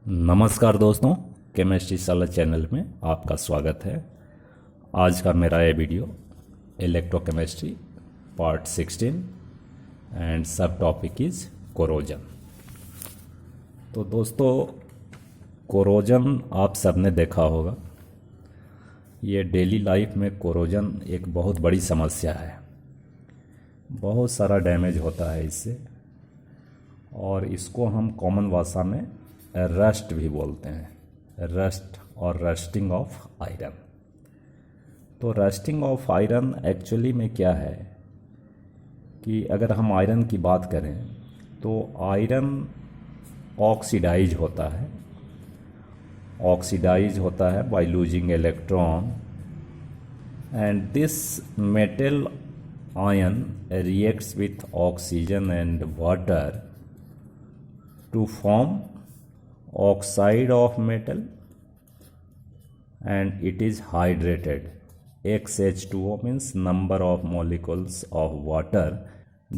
नमस्कार दोस्तों, केमिस्ट्री साला चैनल में आपका स्वागत है। आज का मेरा ये वीडियो इलेक्ट्रोकेमिस्ट्री पार्ट 16 एंड सब टॉपिक इज़ कोरोजन। तो दोस्तों, कोरोजन आप सबने देखा होगा। ये डेली लाइफ में कोरोजन एक बहुत बड़ी समस्या है। बहुत सारा डैमेज होता है इससे, और इसको हम कॉमन भाषा में रस्ट भी बोलते हैं। रस्ट और रस्टिंग ऑफ आयरन। तो रस्टिंग ऑफ आयरन एक्चुअली में क्या है कि अगर हम आयरन की बात करें तो आयरन ऑक्सीडाइज होता है। ऑक्सीडाइज होता है by losing electron, and this metal ion reacts with oxygen and water to form oxide of metal, and it is hydrated. XH2O means number of molecules of water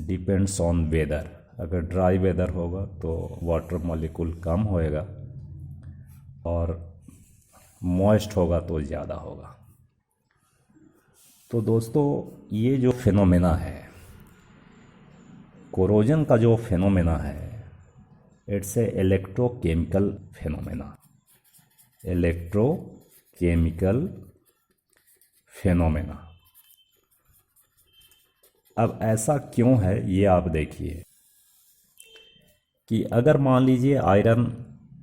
depends on weather. अगर dry weather होगा तो water molecule कम होएगा, और moist होगा तो ज़्यादा होगा। तो दोस्तों, ये जो फिनोमेना है, कोरोजन का जो फिनोमेना है, it's a electrochemical phenomena. Electrochemical phenomena. अब ऐसा क्यों है ये आप देखिए कि अगर मान लीजिए आयरन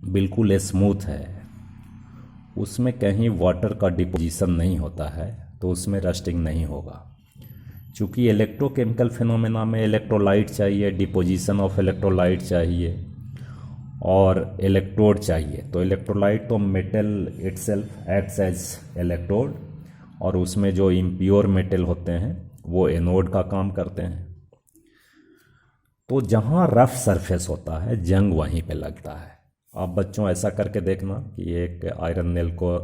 बिल्कुल स्मूथ है, उसमें कहीं वाटर का डिपोजिशन नहीं होता है, तो उसमें रस्टिंग नहीं होगा। चूँकि इलेक्ट्रोकेमिकल फिनोमेना में इलेक्ट्रोलाइट चाहिए, डिपोजिशन ऑफ इलेक्ट्रोलाइट चाहिए और इलेक्ट्रोड चाहिए। तो इलेक्ट्रोलाइट तो metal itself acts as electrode, और उसमें जो इम्प्योर मेटल होते हैं वो एनोड का काम करते हैं। तो जहाँ रफ सरफेस होता है, जंग वहीं पे लगता है। आप बच्चों ऐसा करके देखना कि एक आयरन नेल को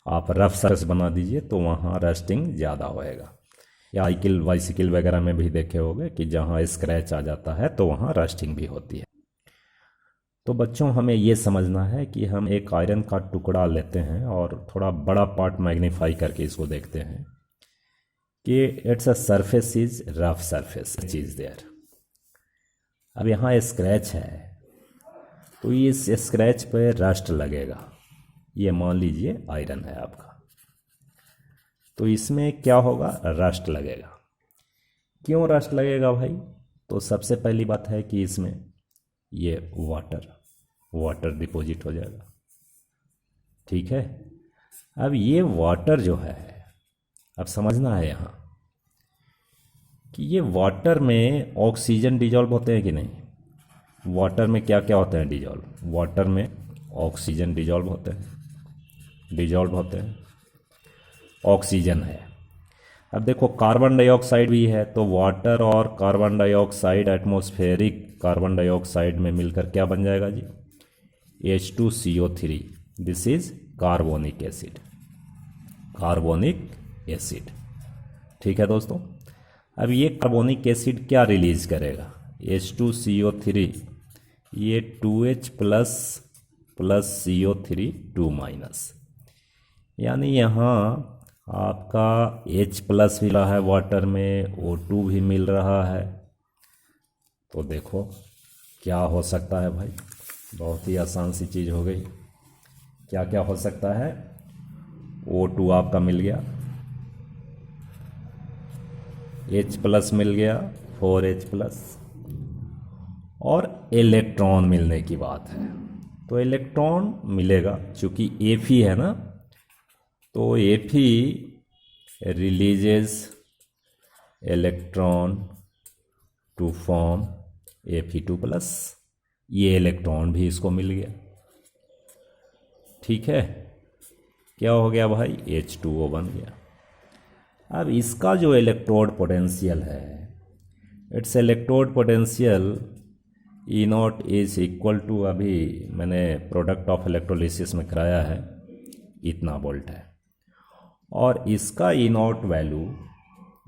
आप रफ सरफेस बना दीजिए, तो वहाँ रस्टिंग ज़्यादा होएगा। या साइकिल बाइसिकल वगैरह में भी देखे होंगे कि जहाँ स्क्रैच आ जाता है तो वहाँ रस्टिंग भी होती है। तो बच्चों, हमें ये समझना है कि हम एक आयरन का टुकड़ा लेते हैं और थोड़ा बड़ा पार्ट मैग्नीफाई करके इसको देखते हैं कि it's a surface is rough surface चीज देयर। अब यहाँ स्क्रैच है, तो इस स्क्रैच पे रस्ट लगेगा। ये मान लीजिए आयरन है आपका, तो इसमें क्या होगा, रस्ट लगेगा। क्यों रस्ट लगेगा भाई? तो सबसे पहली बात है कि इसमें ये वाटर डिपॉजिट हो जाएगा। ठीक है। अब ये वाटर जो है, अब समझना है यहाँ कि ये वाटर में ऑक्सीजन डिजॉल्व होते हैं कि नहीं। वाटर में क्या क्या होते हैं डिजॉल्व? वाटर में ऑक्सीजन डिजॉल्व होते हैं, ऑक्सीजन है। अब देखो, कार्बन डाइऑक्साइड भी है, तो वाटर और carbon dioxide atmospheric carbon dioxide में मिलकर क्या बन जाएगा जी? H2CO3। This is carbonic acid. ठीक है दोस्तों। अब ये कार्बोनिक एसिड क्या रिलीज करेगा? H2CO3, ये 2H प्लस CO3 2 माइनस, यानी यहाँ आपका H प्लस मिल रहा है वाटर में, O2 भी मिल रहा है। तो देखो क्या हो सकता है भाई, बहुत ही आसान सी चीज़ हो गई। क्या क्या हो सकता है? O2 आपका मिल गया, H प्लस मिल गया, 4H प्लस, और इलेक्ट्रॉन मिलने की बात है। तो इलेक्ट्रॉन मिलेगा, चूँकि Fe है ना, तो Fe releases electron to form Fe2 plus. ये इलेक्ट्रॉन भी इसको मिल गया। ठीक है। क्या हो गया भाई? H2O बन गया। अब इसका जो इलेक्ट्रोड पोटेंशियल है, its electrode potential E naught is equal to, अभी मैंने प्रोडक्ट ऑफ इलेक्ट्रोलिसिस में कराया है, इतना वोल्ट है। और इसका E naught value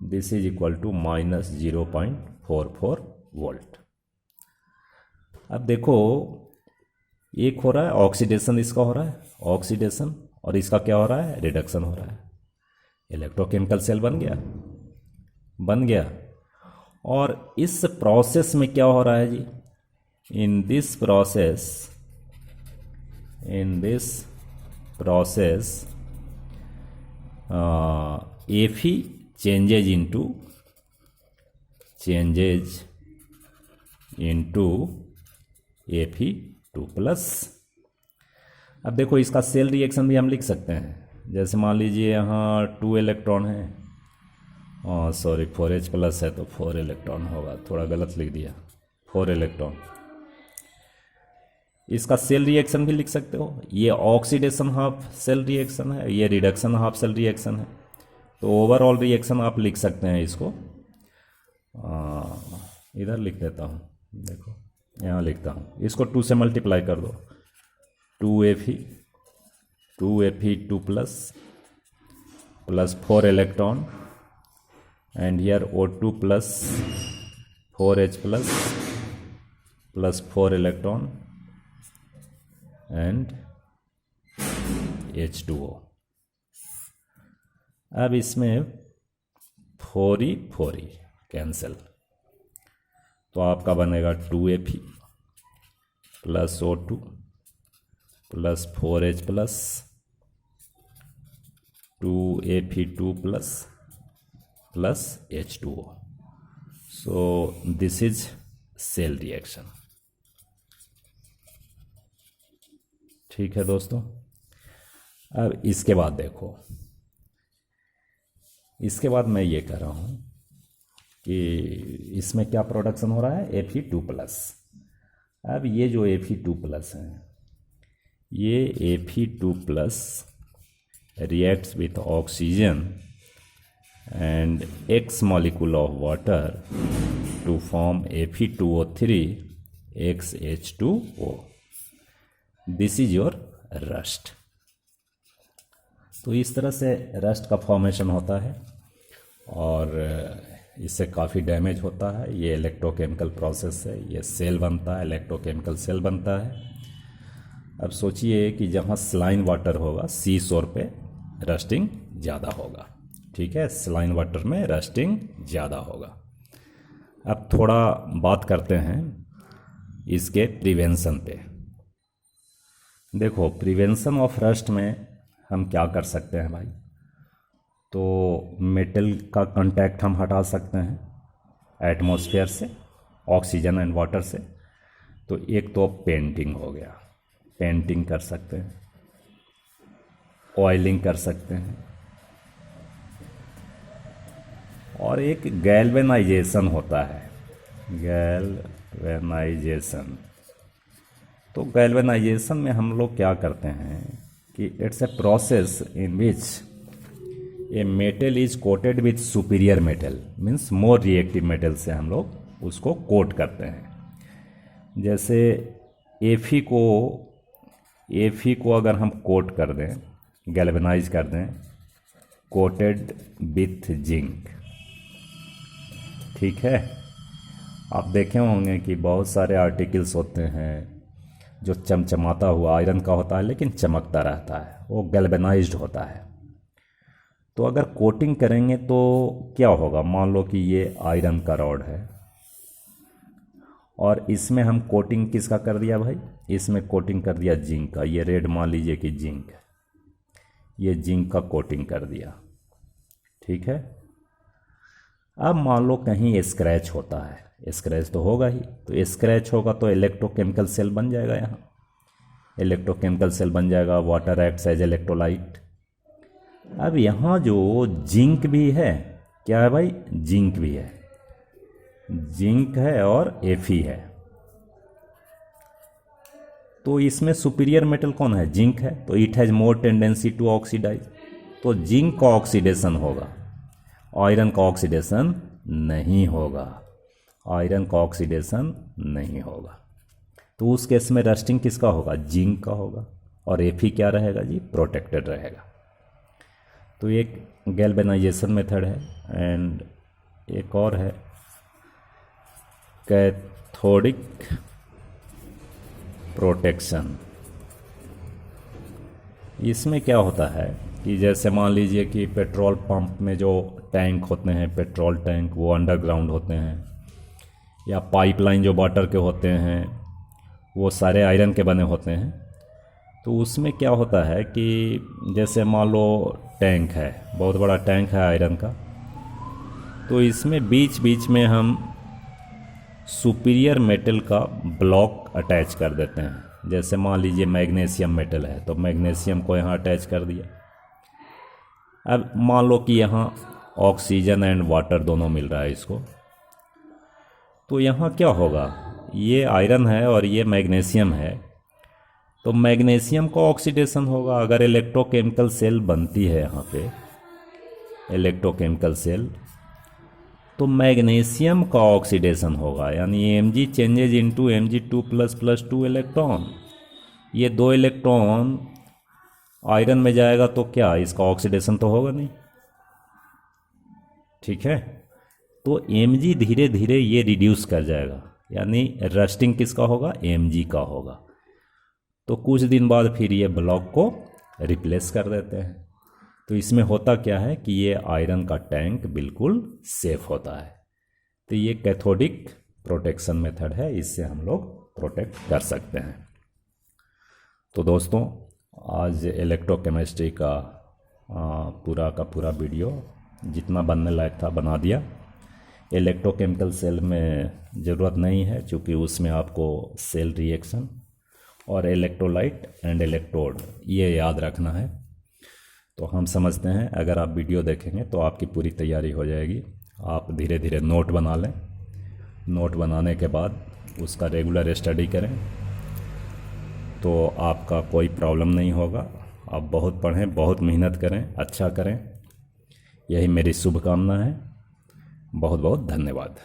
this is equal to -0.44 volt. अब देखो, एक हो रहा है ऑक्सीडेशन, इसका हो रहा है ऑक्सीडेशन, और इसका क्या हो रहा है, रिडक्शन हो रहा है। इलेक्ट्रोकेमिकल सेल बन गया, बन गया। और इस प्रोसेस में क्या हो रहा है जी, in this process Fe changes into Fe2 plus. अब देखो इसका सेल रिएक्शन भी हम लिख सकते हैं। जैसे मान लीजिए यहाँ 2 इलेक्ट्रॉन है, सॉरी 4H प्लस है तो 4 इलेक्ट्रॉन होगा, थोड़ा गलत लिख दिया, 4 इलेक्ट्रॉन। इसका सेल रिएक्शन भी लिख सकते हो। ये ऑक्सीडेशन हाफ सेल रिएक्शन है, ये रिडक्शन हाफ सेल रिएक्शन है। तो ओवरऑल रिएक्शन आप लिख सकते हैं इसको। इधर लिख देता हूँ, देखो यहाँ लिखता हूँ, इसको 2 से मल्टीप्लाई कर दो, 2Fe2 plus 4 electron and here O2 plus 4H plus 4 electron and H2O। अब इसमें 4E कैंसिल, तो आपका बनेगा 2Fe plus O2 plus 4H plus 2Fe2 plus H2O। So this is cell reaction. ठीक है दोस्तों। अब इसके बाद देखो, इसके बाद मैं ये कह रहा हूँ कि इसमें क्या प्रोडक्शन हो रहा है, Fe2 प्लस। अब ये जो Fe2 प्लस है, ये Fe2 plus reacts with oxygen and X molecule of water to form Fe2O3 XH2O। This is your rust. तो इस तरह से रस्ट का फॉर्मेशन होता है और इससे काफ़ी डैमेज होता है। ये इलेक्ट्रोकेमिकल प्रोसेस है, ये सेल बनता है, इलेक्ट्रोकेमिकल सेल बनता है। अब सोचिए कि जहाँ सलाइन वाटर होगा, सी शोर पे रस्टिंग ज़्यादा होगा। ठीक है, सलाइन वाटर में रस्टिंग ज़्यादा होगा। अब थोड़ा बात करते हैं इसके प्रिवेंशन पे। देखो, प्रिवेंशन ऑफ रस्ट में हम क्या कर सकते हैं भाई, तो मेटल का कांटेक्ट हम हटा सकते हैं एटमॉस्फेयर से, ऑक्सीजन एंड वाटर से। तो एक तो पेंटिंग हो गया, पेंटिंग कर सकते हैं, ऑयलिंग कर सकते हैं, और एक गैल्वेनाइजेशन होता है, गैल्वेनाइजेशन। तो गैल्वेनाइजेशन में हम लोग क्या करते हैं कि it's a process in which a metal is coated with superior metal, means more reactive metal से हम लोग उसको कोट करते हैं। जैसे Fe को अगर हम कोट कर दें, गैल्वेनाइज कर दें, कोटेड विथ जिंक। ठीक है, आप देखे होंगे कि बहुत सारे आर्टिकल्स होते हैं जो चमचमाता हुआ आयरन का होता है लेकिन चमकता रहता है, वो गैल्वेनाइज्ड होता है। तो अगर कोटिंग करेंगे तो क्या होगा, मान लो कि ये आयरन का रॉड है और इसमें हम कोटिंग किसका कर दिया भाई, इसमें कोटिंग कर दिया जिंक का। ये रेड मान लीजिए कि जिंक है, ये जिंक का कोटिंग कर दिया। ठीक है, अब मान लो कहीं स्क्रैच होता है, स्क्रैच तो होगा ही, तो स्क्रैच होगा तो इलेक्ट्रोकेमिकल सेल बन जाएगा। यहाँ इलेक्ट्रोकेमिकल सेल बन जाएगा, वाटर एक्ट्स एज इलेक्ट्रोलाइट। अब यहाँ जो जिंक भी है, क्या है भाई, जिंक भी है, जिंक है और Fe है। तो इसमें सुपीरियर मेटल कौन है, जिंक है, तो it has more tendency to oxidize. तो जिंक का ऑक्सीडेशन होगा, आयरन का ऑक्सीडेशन नहीं होगा, आयरन का ऑक्सीडेशन नहीं होगा। तो उस केस में रस्टिंग किसका होगा, जिंक का होगा, और Fe क्या रहेगा जी, प्रोटेक्टेड रहेगा। तो एक गैल्वेनाइजेशन मेथड है एंड एक और है कैथोडिक प्रोटेक्शन। इसमें क्या होता है कि जैसे मान लीजिए कि पेट्रोल पंप में जो टैंक होते हैं, पेट्रोल टैंक, वो अंडरग्राउंड होते हैं, या पाइपलाइन जो वाटर के होते हैं वो सारे आयरन के बने होते हैं। तो उसमें क्या होता है कि जैसे मान लो टैंक है, बहुत बड़ा टैंक है आयरन का, तो इसमें बीच बीच में हम सुपीरियर मेटल का ब्लॉक अटैच कर देते हैं। जैसे मान लीजिए मैग्नीशियम मेटल है तो मैग्नीशियम को यहाँ अटैच कर दिया। अब मान लो कि यहाँ ऑक्सीजन एंड वाटर दोनों मिल रहा है इसको, तो यहाँ क्या होगा, ये आयरन है और ये मैग्नीशियम है, तो मैग्नीशियम का ऑक्सीडेशन होगा। अगर इलेक्ट्रोकेमिकल सेल बनती है यहाँ पे इलेक्ट्रोकेमिकल सेल, तो मैग्नीशियम का ऑक्सीडेशन होगा, यानी Mg changes into Mg2++2 electron. ये 2 इलेक्ट्रॉन आयरन में जाएगा तो क्या इसका ऑक्सीडेशन तो होगा नहीं, ठीक है। तो Mg धीरे धीरे ये रिड्यूस कर जाएगा, यानी रस्टिंग किसका होगा, Mg का होगा। तो कुछ दिन बाद फिर ये ब्लॉक को रिप्लेस कर देते हैं। तो इसमें होता क्या है कि ये आयरन का टैंक बिल्कुल सेफ होता है। तो ये कैथोडिक प्रोटेक्शन मेथड है, इससे हम लोग प्रोटेक्ट कर सकते हैं। तो दोस्तों, आज इलेक्ट्रोकेमिस्ट्री का पूरा वीडियो जितना बनने लायक था बना दिया। इलेक्ट्रोकेमिकल सेल में ज़रूरत नहीं है, क्योंकि उसमें आपको सेल रिएक्शन और इलेक्ट्रोलाइट एंड इलेक्ट्रोड ये याद रखना है। तो हम समझते हैं अगर आप वीडियो देखेंगे तो आपकी पूरी तैयारी हो जाएगी। आप धीरे धीरे नोट बना लें, नोट बनाने के बाद उसका रेगुलर स्टडी करें तो आपका कोई प्रॉब्लम नहीं होगा। आप बहुत पढ़ें, बहुत मेहनत करें, अच्छा करें, यही मेरी शुभकामना है। बहुत बहुत धन्यवाद।